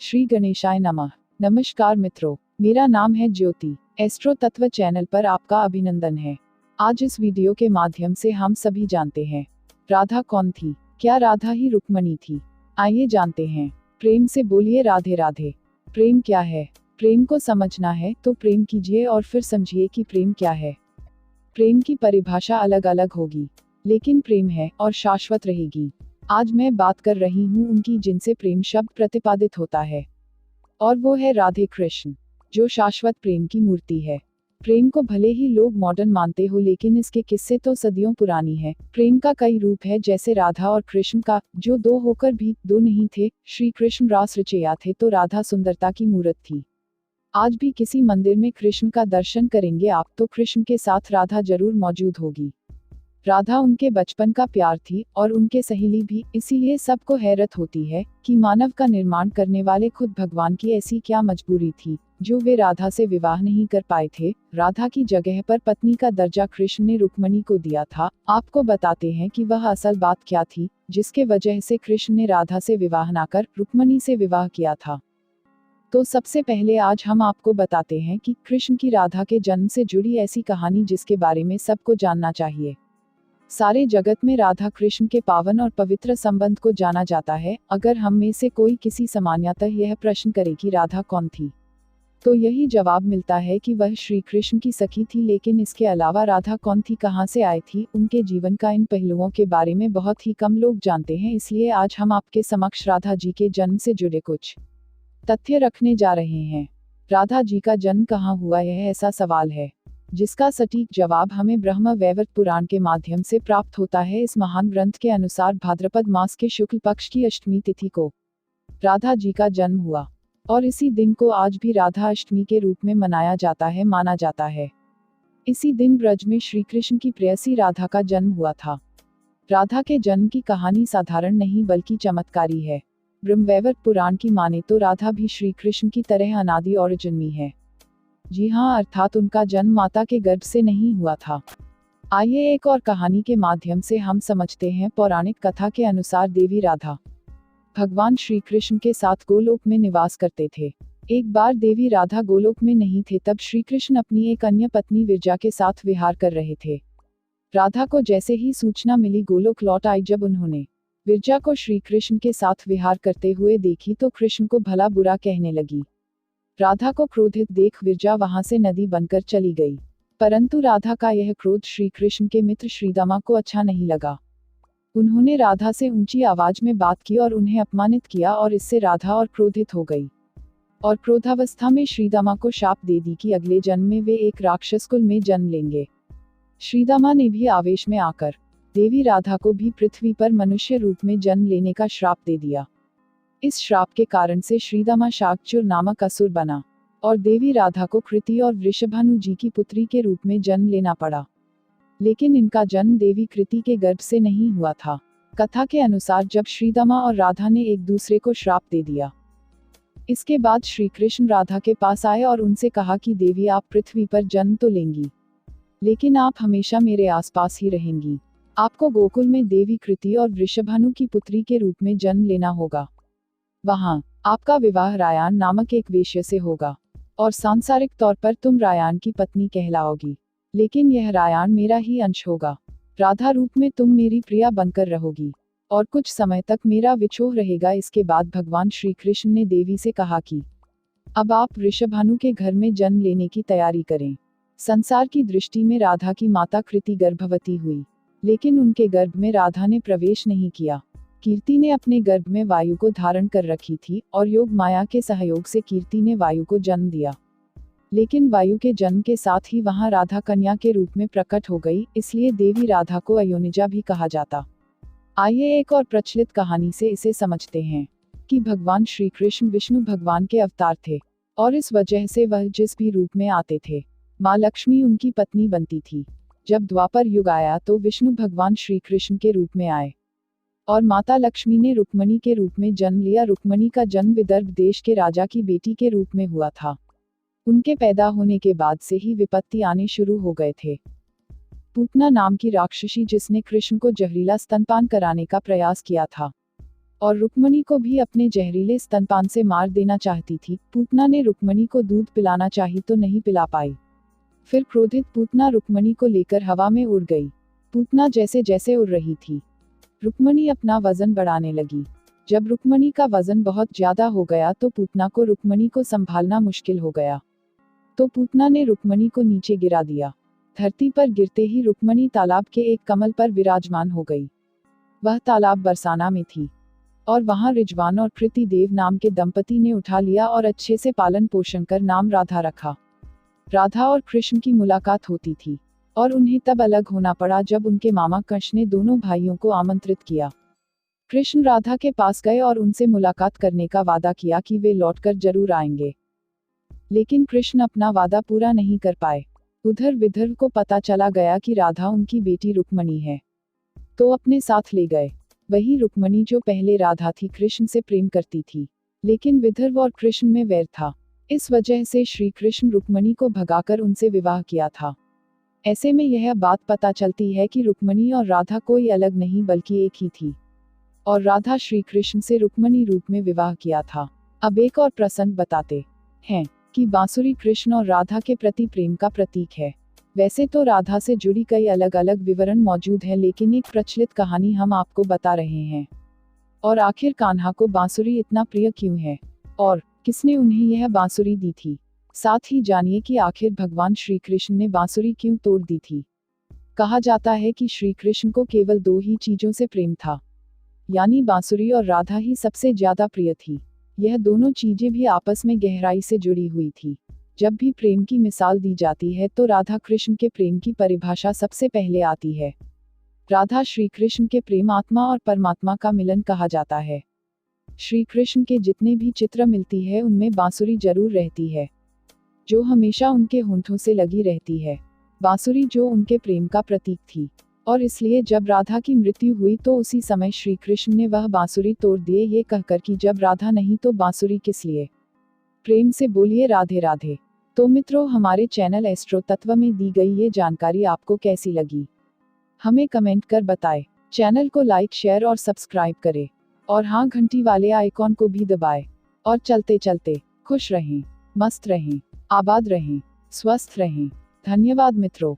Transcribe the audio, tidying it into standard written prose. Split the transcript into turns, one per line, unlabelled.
श्री गणेशाय नमः। नमस्कार मित्रों, मेरा नाम है ज्योति। एस्ट्रो तत्व चैनल पर आपका अभिनंदन है। आज इस वीडियो के माध्यम से हम सभी जानते हैं राधा कौन थी। क्या राधा ही रुक्मणी थी? आइए जानते हैं। प्रेम से बोलिए राधे राधे। प्रेम क्या है? प्रेम को समझना है तो प्रेम कीजिए और फिर समझिए कि प्रेम क्या है। प्रेम की परिभाषा अलग अलग होगी, लेकिन प्रेम है और शाश्वत रहेगी। आज मैं बात कर रही हूँ उनकी जिनसे प्रेम शब्द प्रतिपादित होता है, और वो है राधे कृष्ण, जो शाश्वत प्रेम की मूर्ति है। प्रेम को भले ही लोग मॉडर्न मानते हो, लेकिन इसके किस्से तो सदियों पुरानी है। प्रेम का कई रूप है, जैसे राधा और कृष्ण का, जो दो होकर भी दो नहीं थे। श्री कृष्ण रास रचयिता थे तो राधा सुंदरता की मूर्त थी। आज भी किसी मंदिर में कृष्ण का दर्शन करेंगे आप तो कृष्ण के साथ राधा जरूर मौजूद होगी। राधा उनके बचपन का प्यार थी और उनके सहेली भी, इसीलिए सबको हैरत होती है कि मानव का निर्माण करने वाले खुद भगवान की ऐसी क्या मजबूरी थी जो वे राधा से विवाह नहीं कर पाए थे। राधा की जगह पर पत्नी का दर्जा कृष्ण ने रुक्मणी को दिया था। आपको बताते हैं कि वह असल बात क्या थी जिसके वजह से कृष्ण ने राधा से विवाह न कर रुक्मणी से विवाह किया था। तो सबसे पहले आज हम आपको बताते हैं कि कृष्ण की राधा के जन्म से जुड़ी ऐसी कहानी जिसके बारे में सबको जानना चाहिए। सारे जगत में राधा कृष्ण के पावन और पवित्र संबंध को जाना जाता है। अगर हम में से कोई किसी सामान्यतः यह प्रश्न करे कि राधा कौन थी, तो यही जवाब मिलता है कि वह श्री कृष्ण की सखी थी। लेकिन इसके अलावा राधा कौन थी, कहाँ से आई थी, उनके जीवन का इन पहलुओं के बारे में बहुत ही कम लोग जानते हैं। इसलिए आज हम आपके समक्ष राधा जी के जन्म से जुड़े कुछ तथ्य रखने जा रहे हैं। राधा जी का जन्म कहाँ हुआ, यह ऐसा सवाल है जिसका सटीक जवाब हमें ब्रह्म वैवर्त पुराण के माध्यम से प्राप्त होता है। इस महान ग्रंथ के अनुसार भाद्रपद मास के शुक्ल पक्ष की अष्टमी तिथि को राधा जी का जन्म हुआ, और इसी दिन को आज भी राधा अष्टमी के रूप में मनाया जाता है, माना जाता है। इसी दिन ब्रज में श्री कृष्ण की प्रेयसी राधा का जन्म हुआ था। राधा के जन्म की कहानी साधारण नहीं बल्कि चमत्कारी है। ब्रह्मवैवर्त पुराण की माने तो राधा भी श्री कृष्ण की तरह अनादि और जन्मी है। जी हाँ, अर्थात उनका जन्म माता के गर्भ से नहीं हुआ था। आइए एक और कहानी के माध्यम से हम समझते हैं। पौराणिक कथा के अनुसार देवी राधा भगवान श्री कृष्ण के साथ गोलोक में निवास करते थे। एक बार देवी राधा गोलोक में नहीं थे, तब श्री कृष्ण अपनी एक अन्य पत्नी विरजा के साथ विहार कर रहे थे। राधा को जैसे ही सूचना मिली, गोलोक लौट आई। जब उन्होंने विरजा को श्री कृष्ण के साथ विहार करते हुए देखी तो कृष्ण को भला बुरा कहने लगी। राधा को क्रोधित देख विरजा वहां से नदी बनकर चली गई। परंतु राधा का यह क्रोध श्री कृष्ण के मित्र श्रीदामा को अच्छा नहीं लगा। उन्होंने राधा से ऊंची आवाज में बात की और उन्हें अपमानित किया, और इससे राधा और क्रोधित हो गई और क्रोधावस्था में श्रीदामा को शाप दे दी कि अगले जन्म में वे एक राक्षस कुल में जन्म लेंगे। श्रीदामा ने भी आवेश में आकर देवी राधा को भी पृथ्वी पर मनुष्य रूप में जन्म लेने का श्राप दे दिया। इस श्राप के कारण से श्रीदामा शाकचुर नामक असुर बना और देवी राधा को कृति और वृषभानु जी की पुत्री के रूप में जन्म लेना पड़ा। लेकिन इनका जन्म देवी कृति के गर्भ से नहीं हुआ था। कथा के अनुसार जब श्रीदामा और राधा ने एक दूसरे को श्राप दे दिया, इसके बाद श्री कृष्ण राधा के पास आए और उनसे कहा कि देवी, आप पृथ्वी पर जन्म तो लेंगी, लेकिन आप हमेशा मेरे आसपास ही रहेंगी। आपको गोकुल में देवी कृति और वृषभानु की पुत्री के रूप में जन्म लेना होगा। वहां आपका विवाह रायान नामक एक वेश्या से होगा और सांसारिक तौर पर तुम रायान की पत्नी कहलाओगी, लेकिन यह रायान मेरा ही अंश होगा। राधा रूप में तुम मेरी प्रिया बनकर रहोगी और कुछ समय तक मेरा विछोह रहेगा। इसके बाद भगवान श्री कृष्ण ने देवी से कहा कि अब आप वृषभानु के घर में जन्म लेने की तैयारी करें। संसार की दृष्टि में राधा की माता कृति गर्भवती हुई, लेकिन उनके गर्भ में राधा ने प्रवेश नहीं किया। कीर्ति ने अपने गर्भ में वायु को धारण कर रखी थी और योग माया के सहयोग से कीर्ति ने वायु को जन्म दिया। लेकिन वायु के जन्म के साथ ही वहां राधा कन्या के रूप में प्रकट हो गई, इसलिए देवी राधा को अयोनिजा भी कहा जाता। आइए एक और प्रचलित कहानी से इसे समझते हैं कि भगवान श्री कृष्ण विष्णु भगवान के अवतार थे और इस वजह से वह जिस भी रूप में आते थे, माँ लक्ष्मी उनकी पत्नी बनती थी। जब द्वापर युग आया तो विष्णु भगवान श्री कृष्ण के रूप में आए और माता लक्ष्मी ने रुक्मणी के रूप में जन्म लिया। रुक्मणी का जन्म विदर्भ देश के राजा की बेटी के रूप में हुआ था। उनके पैदा होने के बाद से ही विपत्ति आने शुरू हो गए थे। पूतना नाम की राक्षसी, जिसने कृष्ण को जहरीला स्तनपान कराने का प्रयास किया था, और रुक्मणी को भी अपने जहरीले स्तनपान से मार देना चाहती थी। पूतना ने रुक्मणी को दूध पिलाना चाही तो नहीं पिला पाई। फिर क्रोधित पूतना रुक्मणी को लेकर हवा में उड़ गई। पूतना जैसे जैसे उड़ रही थी, रुक्मणी अपना वजन बढ़ाने लगी। जब रुक्मणी का वजन बहुत ज्यादा हो गया तो पूतना को रुक्मणी को संभालना मुश्किल हो गया। तो पूतना ने रुक्मणी को नीचे गिरा दिया। धरती पर गिरते ही रुक्मणी तालाब के एक कमल पर विराजमान हो गई। वह तालाब बरसाना में थी और वहां रिजवान और कृति देव नाम के दंपति ने उठा लिया और अच्छे से पालन पोषण कर नाम राधा रखा। राधा और कृष्ण की मुलाकात होती थी और उन्हें तब अलग होना पड़ा जब उनके मामा कंस ने दोनों भाइयों को आमंत्रित किया। कृष्ण राधा के पास गए और उनसे मुलाकात करने का वादा किया कि वे लौटकर जरूर आएंगे, लेकिन कृष्ण अपना वादा पूरा नहीं कर पाए। उधर विदर्भ को पता चला गया कि राधा उनकी बेटी रुक्मणी है, तो अपने साथ ले गए। वही रुक्मणी जो पहले राधा थी कृष्ण से प्रेम करती थी, लेकिन विदर्भ और कृष्ण में वैर था। इस वजह से श्री कृष्ण रुक्मणी को भगाकर उनसे विवाह किया था। ऐसे में यह बात पता चलती है कि रुक्मणी और राधा कोई अलग नहीं बल्कि एक ही थी और राधा श्री कृष्ण से रुक्मणी रूप में विवाह किया था। अब एक और प्रसंग बताते हैं कि बांसुरी कृष्ण और राधा के प्रति प्रेम का प्रतीक है। वैसे तो राधा से जुड़ी कई अलग अलग विवरण मौजूद हैं, लेकिन एक प्रचलित कहानी हम आपको बता रहे हैं। और आखिर कान्हा को बांसुरी इतना प्रिय क्यों है और किसने उन्हें यह बांसुरी दी थी। साथ ही जानिए कि आखिर भगवान श्री कृष्ण ने बांसुरी क्यों तोड़ दी थी। कहा जाता है कि श्री कृष्ण को केवल दो ही चीजों से प्रेम था, यानी बांसुरी और राधा ही सबसे ज्यादा प्रिय थी। यह दोनों चीजें भी आपस में गहराई से जुड़ी हुई थी। जब भी प्रेम की मिसाल दी जाती है तो राधा कृष्ण के प्रेम की परिभाषा सबसे पहले आती है। राधा श्री कृष्ण के प्रेम आत्मा और परमात्मा का मिलन कहा जाता है। श्री कृष्ण के जितने भी चित्र मिलती है उनमें बांसुरी जरूर रहती है, जो हमेशा उनके होंठों से लगी रहती है। बांसुरी जो उनके प्रेम का प्रतीक थी, और इसलिए जब राधा की मृत्यु हुई तो उसी समय श्री कृष्ण ने वह बांसुरी तोड़ दिए, ये कहकर कि जब राधा नहीं तो बांसुरी किस लिए। प्रेम से बोलिए राधे राधे। तो मित्रों, हमारे चैनल एस्ट्रो तत्व में दी गई ये जानकारी आपको कैसी लगी, हमें कमेंट कर बताएं। चैनल को लाइक, शेयर और सब्सक्राइब करें, और हाँ, घंटी वाले आइकॉन को भी दबाएं। और चलते चलते खुश रहें, मस्त रहें, आबाद रहें, स्वस्थ रहें। धन्यवाद मित्रों।